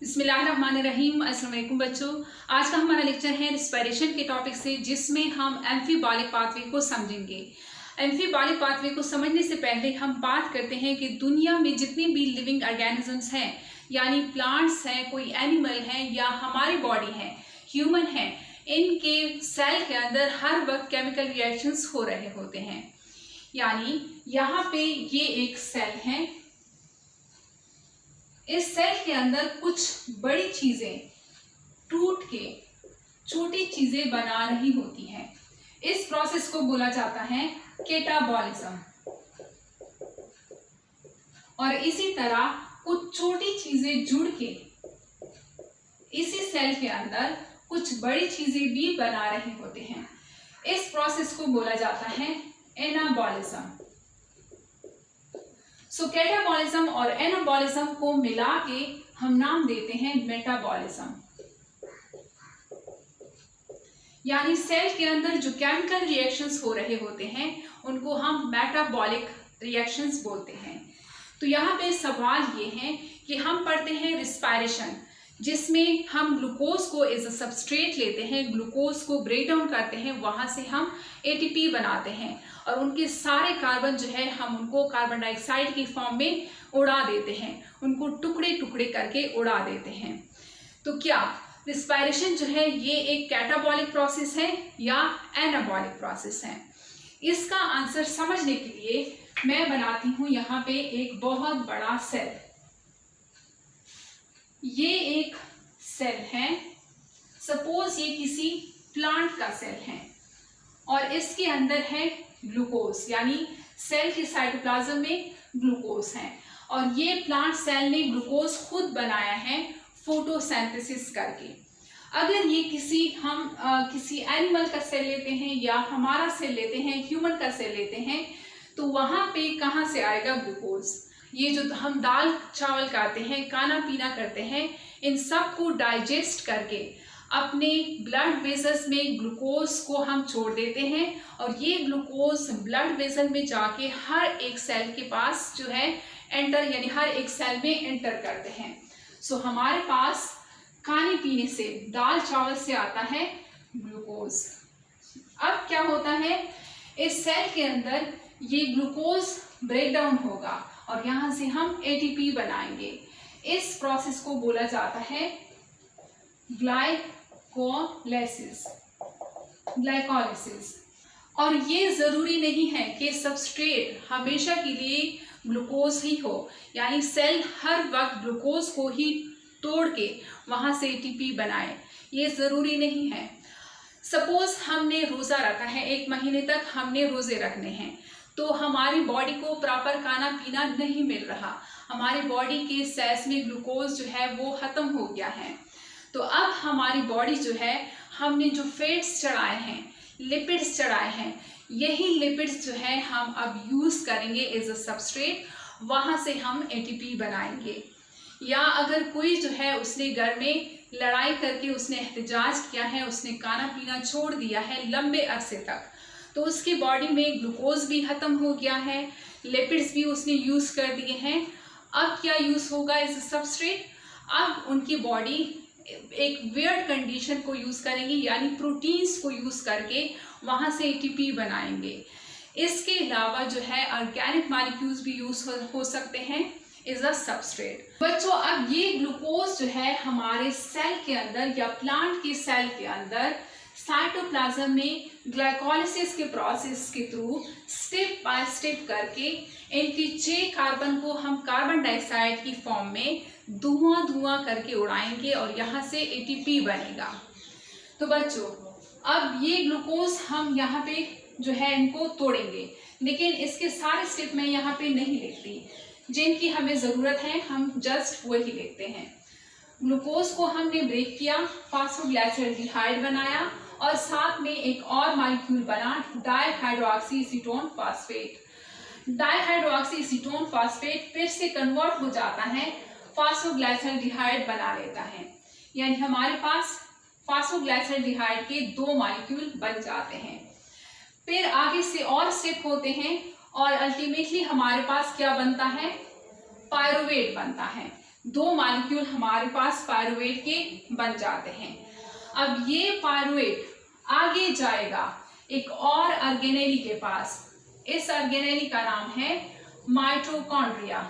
बिस्मिल्लाहिर्रहमानिर्रहीम। अस्सलाम वालेकुम बच्चों, आज का हमारा लेक्चर है रिस्पिरेशन के टॉपिक से, जिसमें हम एम्फीबॉलिक पाथवे को समझेंगे। एम्फीबॉलिक पाथवे को समझने से पहले हम बात करते हैं कि दुनिया में जितने भी लिविंग ऑर्गेनिजम्स हैं, यानी प्लांट्स हैं, कोई एनिमल हैं या हमारी बॉडी है, ह्यूमन है, इनके सेल के अंदर हर वक्त केमिकल रिएक्शंस हो रहे होते हैं। यानी यहाँ पे ये एक सेल है, इस सेल के अंदर कुछ बड़ी चीजें टूट के छोटी चीजें बना रही होती हैं। इस प्रोसेस को बोला जाता है कैटाबॉलिज्म। और इसी तरह कुछ छोटी चीजें जुड़ के इसी सेल के अंदर कुछ बड़ी चीजें भी बना रहे होते हैं। इस प्रोसेस को बोला जाता है एनाबॉलिज्म। सो कैटाबॉलिज्म और एनाबॉलिज्म को मिला के हम नाम देते हैं मेटाबॉलिज्म। यानी सेल के अंदर जो केमिकल रिएक्शंस हो रहे होते हैं उनको हम मेटाबॉलिक रिएक्शंस बोलते हैं। तो यहाँ पे सवाल ये है कि हम पढ़ते हैं रिस्पायरेशन, जिसमें हम ग्लूकोज को एज अ सबस्ट्रेट लेते हैं, ग्लूकोज को ब्रेक डाउन करते हैं, वहां से हम एटीपी बनाते हैं और उनके सारे कार्बन जो है हम उनको कार्बन डाइऑक्साइड की फॉर्म में उड़ा देते हैं, उनको टुकड़े टुकड़े करके उड़ा देते हैं। तो क्या रिस्पायरेशन जो है ये एक कैटाबॉलिक प्रोसेस है या एनाबॉलिक प्रोसेस है? इसका आंसर समझने के लिए मैं बनाती हूं यहाँ पे एक बहुत बड़ा सेल। ये एक सेल है, सपोज ये किसी प्लांट का सेल है और इसके अंदर है ग्लूकोज, यानी सेल के साइटोप्लाज्म में ग्लूकोज है और ये प्लांट सेल ने ग्लूकोज खुद बनाया है फोटोसिंथेसिस करके। अगर ये किसी एनिमल का सेल लेते हैं या हमारा सेल लेते हैं, ह्यूमन का सेल लेते हैं, तो वहां पे कहाँ से आएगा ग्लूकोज? ये जो हम दाल चावल खाते हैं, खाना पीना करते हैं, इन सब को डाइजेस्ट करके अपने ब्लड वेसल्स में ग्लूकोज को हम छोड़ देते हैं और ये ग्लूकोज ब्लड वेसल में जाके हर एक सेल के पास जो है एंटर, यानी हर एक सेल में एंटर करते हैं। सो हमारे पास खाने पीने से, दाल चावल से आता है ग्लूकोज। अब क्या होता है, इस सेल के अंदर ये ग्लूकोज ब्रेक डाउन होगा और यहाँ से हम एटीपी बनाएंगे। इस प्रोसेस को बोला जाता है ग्लाइकोलाइसिस। और ये जरूरी नहीं है कि सबस्ट्रेट हमेशा के लिए ग्लूकोज ही हो, यानी सेल हर वक्त ग्लूकोज को ही तोड़ के वहां से एटीपी बनाए, ये जरूरी नहीं है। सपोज हमने रोजा रखा है, 1 महीने तक हमने रोजे रखने हैं, तो हमारी बॉडी को प्रॉपर खाना पीना नहीं मिल रहा, हमारी बॉडी के सेल्स में ग्लूकोज जो है वो खत्म हो गया है। तो अब हमारी बॉडी जो है, हमने जो फैट्स चढ़ाए हैं, लिपिड्स चढ़ाए हैं, यही लिपिड्स जो है हम अब यूज करेंगे एज अ सबस्ट्रेट, वहां से हम एटीपी बनाएंगे। या अगर कोई जो है उसने घर में लड़ाई करके उसने एहतजाज किया है, उसने खाना पीना छोड़ दिया है लंबे अरसे तक, तो उसकी बॉडी में ग्लूकोज भी खत्म हो गया है, लिपिड्स भी उसने यूज कर दिए हैं। अब क्या यूज होगा एज अ सबस्ट्रेट? अब उनकी बॉडी एक वियर्ड कंडीशन को यूज करेंगी, यानी प्रोटीन्स को यूज करके वहां से एटीपी बनाएंगे। इसके अलावा जो है ऑर्गेनिक मॉलिक्यूल्स भी यूज हो सकते हैं एज अ सबस्ट्रेट। बच्चों, अब ये ग्लूकोज जो है हमारे सेल के अंदर या प्लांट के सेल के अंदर साइटोप्लाज्म में ग्लाइकोलाइसिस के प्रोसेस के थ्रू स्टेप बाय स्टेप करके इनके 6 कार्बन को हम कार्बन डाइऑक्साइड की फॉर्म में धुआं करके उड़ाएंगे और यहाँ से एटीपी बनेगा। तो बच्चों, अब ये ग्लूकोज हम यहाँ पे जो है इनको तोड़ेंगे, लेकिन इसके सारे स्टेप मैं यहाँ पे नहीं लिखती, जिनकी हमें जरूरत है हम जस्ट वही लिखते हैं। ग्लूकोज को हमने ब्रेक किया, फॉस्फोग्लाइसरल्डिहाइड बनाया और साथ में एक और मॉलिक्यूल बना डाइहाइड्रोक्सीएसीटोन फॉस्फेट। डाइहाइड्रोक्सीएसीटोन फॉस्फेट फिर से कन्वर्ट हो जाता है, फॉस्फोग्लाइसरल्डिहाइड बना लेता है, यानी हमारे पास फॉस्फोग्लाइसरल्डिहाइड के 2 मॉलिक्यूल बन जाते हैं। फिर आगे से और स्टेप होते हैं और अल्टीमेटली हमारे पास क्या बनता है, पायरुवेट बनता है। 2 मॉलिक्यूल हमारे पास पायरुवेट के बन जाते हैं। अब ये पायरुवेट आगे जाएगा एक और ऑर्गेनेली के पास। इस ऑर्गेनेली का नाम है माइटोकॉन्ड्रिया।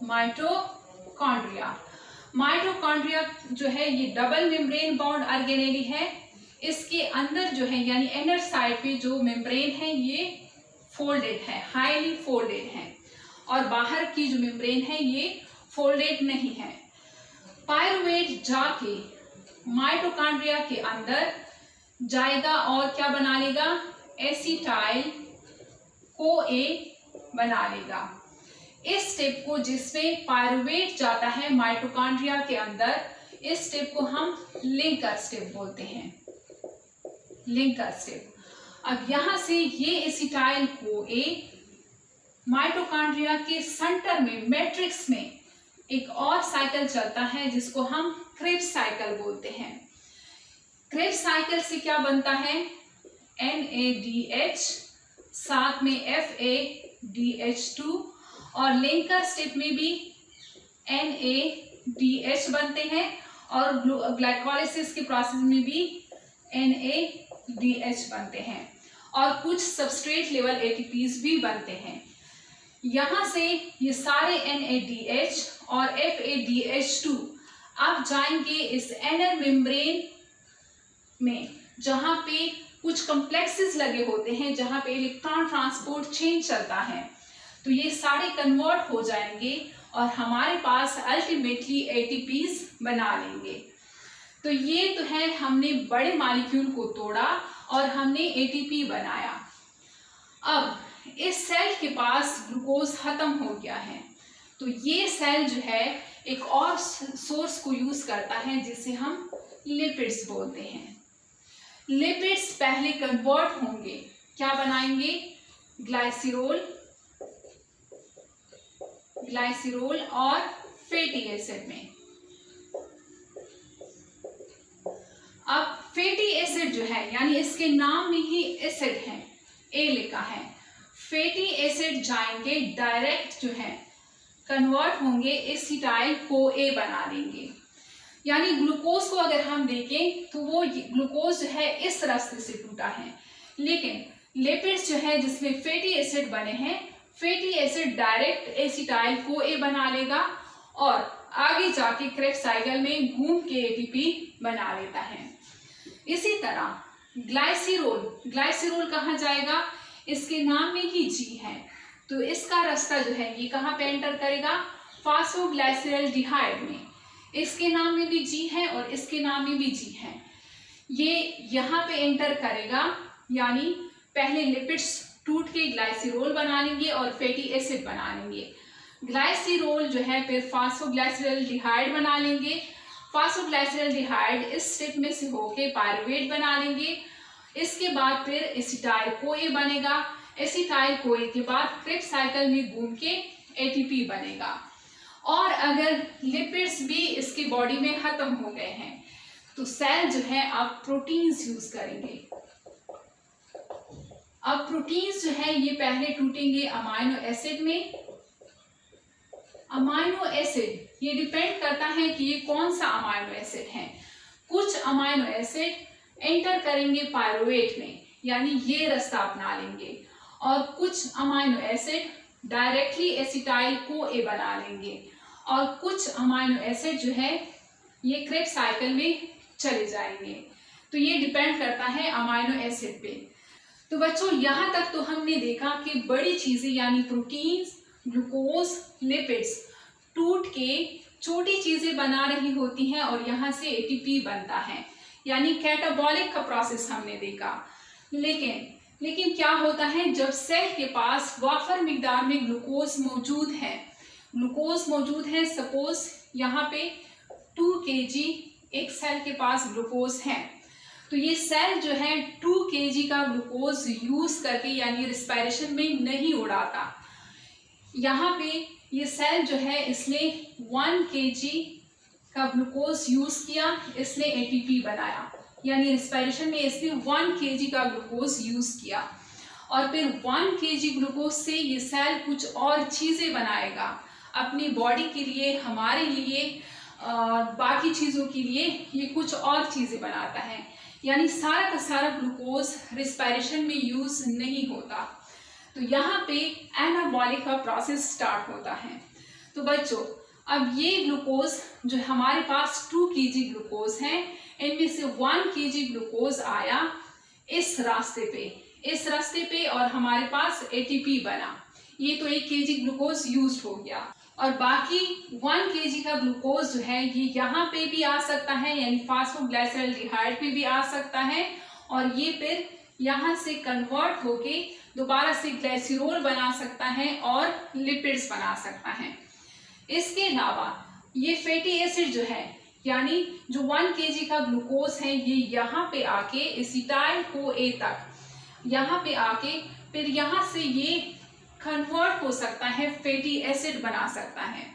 माइटोकॉन्ड्रिया माइटोकॉन्ड्रिया जो है ये डबल मेम्ब्रेन बाउंड ऑर्गेनेली है। इसके अंदर जो है यानी इनर साइड पे जो मेम्ब्रेन है ये फोल्डेड है, हाईली फोल्डेड है, और बाहर की जो मेम्ब्रेन है ये फोल्डेड नहीं है। पायरुवेट जाके माइटोकॉन्ड्रिया के अंदर जाएगा और क्या बना लेगा, एसिटाइल CoA बना लेगा। इस स्टेप को जिसमें पायरुवेट जाता है माइटोकॉन्ड्रिया के अंदर, इस स्टेप को हम लिंकर स्टेप बोलते हैं, लिंकर स्टेप। अब यहां से ये एसिटाइल CoA माइटोकॉन्ड्रिया के सेंटर में मैट्रिक्स में एक और साइकिल चलता है जिसको हम क्रेब्स साइकिल बोलते हैं। क्रेब्स साइकिल से क्या बनता है, NADH, साथ में FADH2, और लिंकर स्टेप में भी NADH बनते हैं, और ग्लाइकोलाइसिस के प्रोसेस में भी NADH बनते हैं, और कुछ सबस्ट्रेट लेवल ATPs भी बनते हैं। यहाँ से ये सारे NADH और FADH2 अब जाएंगे इस इनर मेम्ब्रेन में, जहाँ पे कुछ कॉम्प्लेक्सेस लगे होते हैं, जहाँ पे इलेक्ट्रॉन ट्रांसपोर्ट चेन चलता है। तो ये सारे कन्वर्ट हो जाएंगे और हमारे पास अल्टीमेटली ATPs बना लेंगे। तो ये तो है, हमने बड़े मॉलिक्यूल को तोड़ा और हमने ATP बनाया। अब इस सेल के पास ग्लूकोज खत्म हो गया है, तो ये सेल जो है एक और सोर्स को यूज करता है जिसे हम लिपिड्स बोलते हैं। लिपिड्स पहले कन्वर्ट होंगे, क्या बनाएंगे, ग्लाइसिरोल और फैटी एसिड में। अब फैटी एसिड जो है यानी इसके नाम में ही एसिड है, ए लिखा है, फैटी एसिड जाएंगे डायरेक्ट जो है कन्वर्ट होंगे एसिटाइल CoA बना लेंगे। यानी ग्लूकोज को अगर हम देखें तो वो ग्लूकोज जो है इस रास्ते से टूटा है, लेकिन लिपिड्स जो है जिसमें फैटी एसिड बने हैं, fatty acid direct acetyl CoA बना लेगा और आगे जाके क्रेब्स साइकिल में घूम के ATP बना लेता है। इसी तरह ग्लाइसिरोल कहाँ जाएगा, इसके नाम में ही G है, तो इसका रास्ता जो है ये कहाँ पे एंटर करेगा, फास्फोग्लाइसरल्डिहाइड में। इसके नाम में भी G है और इसके नाम में भी G है, ये यहाँ पे एंटर करेगा। यानी पहले लिपिड्स टूट के ग्लाइसिरोल बना लेंगे और फैटी एसिड बना लेंगे। ग्लाइसिरोल जो है फिर फास्फोग्लाइसरल्डिहाइड बना लेंगे। फास्फोग्लाइसरल्डिहाइड इस स्टेप में से होके पायरुवेट बना लेंगे। इसके बाद फिर एसिटाइल CoA बनेगा। एसिटाइल CoA के बाद क्रेब्स साइकिल में घूम के ATP बनेगा। और अगर लिपिड्स भी इसकी बॉडी में खत्म हो गए हैं तो सेल जो है अब प्रोटीन्स यूज करेंगे। अब प्रोटीन्स जो है ये पहले टूटेंगे अमाइनो एसिड में। अमाइनो एसिड ये डिपेंड करता है कि ये कौन सा अमाइनो एसिड है। कुछ अमाइनो एसिड एंटर करेंगे पायरुवेट में, यानी ये रास्ता अपना लेंगे, और कुछ amino acid directly acetyl CoA बना लेंगे, और कुछ अमाइनो एसिड जो है ये क्रेब्स साइकिल में चले जाएंगे। तो ये डिपेंड करता है अमाइनो एसिड पे। तो बच्चों यहाँ तक तो हमने देखा कि बड़ी चीजें यानी प्रोटीन्स, ग्लूकोज, लिपिड्स टूट के छोटी चीजें बना रही होती हैं और यहाँ से ATP बनता है, यानी कैटाबॉलिक का प्रोसेस हमने देखा। लेकिन क्या होता है जब सेल के पास वाफर मिकदार में ग्लूकोज मौजूद है, सपोज यहाँ पे 2 kg एक सेल के पास ग्लूकोज है, तो ये सेल जो है 2 kg का ग्लूकोज यूज करके यानी रिस्पायरेशन में नहीं उड़ाता। यहाँ पे ये सेल जो है इसने 1 kg का ग्लूकोज यूज किया, इसने ATP बनाया, यानी रिस्पायरेशन में इसने 1 kg का ग्लूकोज यूज किया, और फिर 1 kg ग्लूकोज से ये सेल कुछ और चीजें बनाएगा। अपनी बॉडी के लिए, हमारे लिए, बाकी चीज़ों के लिए ये कुछ और चीज़ें बनाता है। यानी सारा का सारा ग्लूकोज रिस्पायरेशन में यूज नहीं होता। तो यहाँ पे एनाबॉलिक का प्रोसेस स्टार्ट होता है। तो बच्चों, अब ये ग्लूकोज जो हमारे पास 2 kg ग्लूकोज है, इनमें से 1 kg ग्लूकोज आया इस रास्ते पे और हमारे पास एटीपी बना। ये तो 1 kg ग्लूकोज यूज हो गया और बाकी 1 kg का ग्लूकोज जो है ये यहाँ पे भी आ सकता है, यानी फास्फोग्लाइसराइड में भी आ सकता है और ये फिर यहाँ से कन्वर्ट होके दोबारा से ग्लाइसिरोल बना सकता है और लिपिड्स बना सकता है। इसके अलावा ये फैटी एसिड जो है, यानी जो 1 kg का ग्लूकोज है, ये यहाँ पे आके एसिटाइल CoA तक यहाँ पे आके फिर यहाँ से ये कन्वर्ट हो सकता है, फैटी एसिड बना सकता है।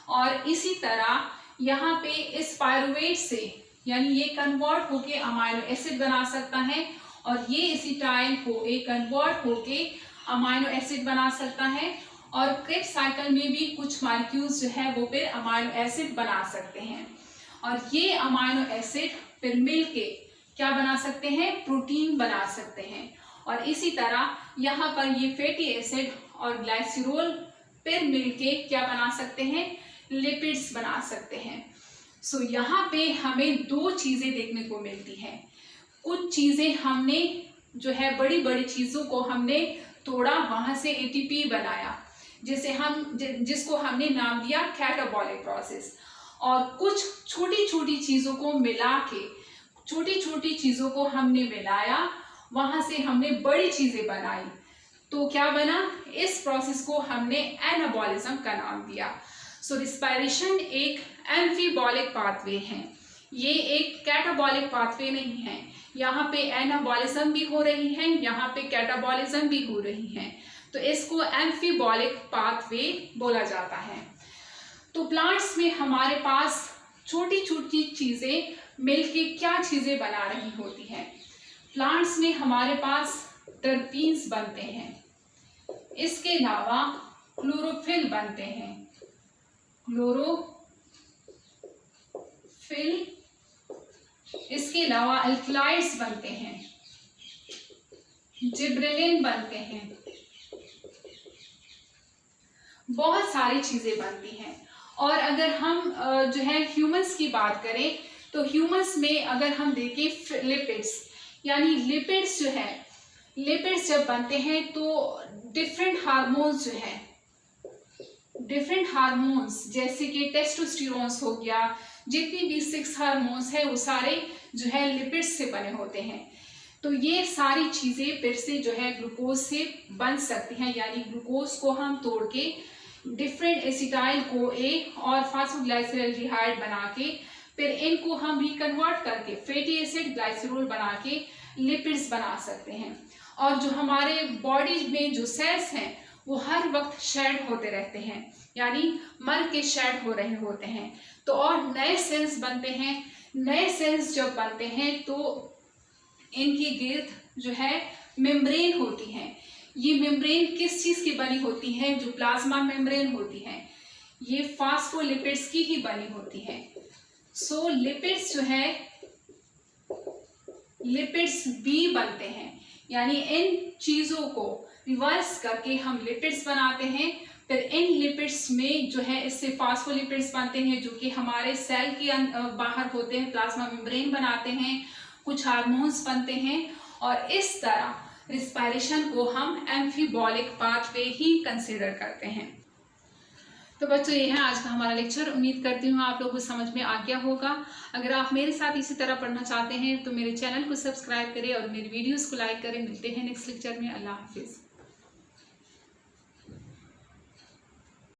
और इसी तरह यहाँ पे इस पायरुवेट से, यानी ये कन्वर्ट होके अमाइनो एसिड बना सकता है और ये एसिटाइल CoA कन्वर्ट होके अमाइनो एसिड बना सकता है और क्रेब्स साइकिल में भी कुछ मॉलिक्यूल्स जो है वो फिर अमाइनो एसिड बना सकते हैं और ये अमाइनो एसिड फिर मिलके क्या बना सकते हैं, प्रोटीन बना सकते हैं। और इसी तरह यहाँ पर ये फैटी एसिड और ग्लाइसिरोल फिर मिलके क्या बना सकते हैं, लिपिड्स बना सकते हैं। सो यहाँ पे हमें 2 चीजें देखने को मिलती हैं। कुछ चीजें हमने जो है बड़ी बड़ी चीजों को हमने तोड़ा, वहां से एटीपी बनाया, जिसको हमने नाम दिया कैटाबॉलिक प्रोसेस। और कुछ छोटी छोटी चीजों को मिला के, छोटी छोटी चीजों को हमने मिलाया, वहां से हमने बड़ी चीजें बनाई। तो क्या बना, इस प्रोसेस को हमने एनाबॉलिज्म का नाम दिया। सो रिस्पायरेशन एक एम्फीबॉलिक पाथवे है, ये एक कैटाबॉलिक पाथवे नहीं है। यहाँ पे एनाबॉलिज्म भी हो रही है, यहाँ पे कैटाबॉलिज्म भी हो रही है, तो इसको एम्फीबॉलिक पाथवे बोला जाता है। तो प्लांट्स में हमारे पास छोटी छोटी चीजें मिलके क्या चीजें बना रही होती हैं। प्लांट्स में हमारे पास टर्पीन्स बनते हैं, इसके अलावा क्लोरोफिल बनते हैं, क्लोरोफिल, इसके अलावा अल्कलॉइड्स बनते हैं, जिब्रेलिन बनते हैं, बहुत सारी चीजें बनती हैं। और अगर हम जो है ह्यूमंस की बात करें तो ह्यूमंस में अगर हम देखें लिपिड्स, यानी लिपिड्स जो है, लिपिड्स जब बनते हैं तो डिफरेंट हार्मोन्स जो है, डिफरेंट हार्मोन्स जैसे कि टेस्टोस्टेरोन्स हो गया, जितनी भी 6 हार्मोन्स है वो सारे जो है लिपिड्स से बने होते हैं। तो ये सारी चीजें फिर से जो है ग्लूकोज से बन सकती हैं, यानी ग्लूकोज को हम तोड़ के डिफरेंट एसिटाइल CoA और फास्फोग्लाइसराइड बना के फिर इनको हम रिकन्वर्ट करके फैटी एसिड ग्लाइसरोल बना के लिपिड्स बना सकते हैं। और जो हमारे बॉडी में जो सेल्स हैं वो हर वक्त शेड होते रहते हैं, यानी मर के शेड हो रहे होते हैं, तो और नए सेल्स बनते हैं। नए सेल्स जब बनते हैं तो इनकी गिर्द जो है मेम्ब्रेन होती है। ये मेम्ब्रेन किस चीज की बनी होती है, जो प्लाज्मा मेम्ब्रेन होती है, ये फास्फोलिपिड्स की ही बनी होती है। सो लिपिड्स जो है, लिपिड्स भी बनते हैं, यानी इन चीजों को रिवर्स करके हम लिपिड्स बनाते हैं। फिर इन लिपिड्स में जो है इससे फास्फोलिपिड्स बनते हैं जो कि हमारे सेल के बाहर होते हैं, प्लाज्मा मेम्ब्रेन बनाते हैं, कुछ हार्मोन्स बनते हैं और इस तरह रिस्पायरेशन को हम एम्फीबॉलिक पाथवे ही कंसिडर करते हैं। तो बच्चों, ये है आज का हमारा लेक्चर। उम्मीद करती हूँ आप लोगों को समझ में आ गया होगा। अगर आप मेरे साथ इसी तरह पढ़ना चाहते हैं तो मेरे चैनल को सब्सक्राइब करें और मेरी वीडियोस को लाइक करें। मिलते हैं नेक्स्ट लेक्चर में। अल्लाह हाफिज़।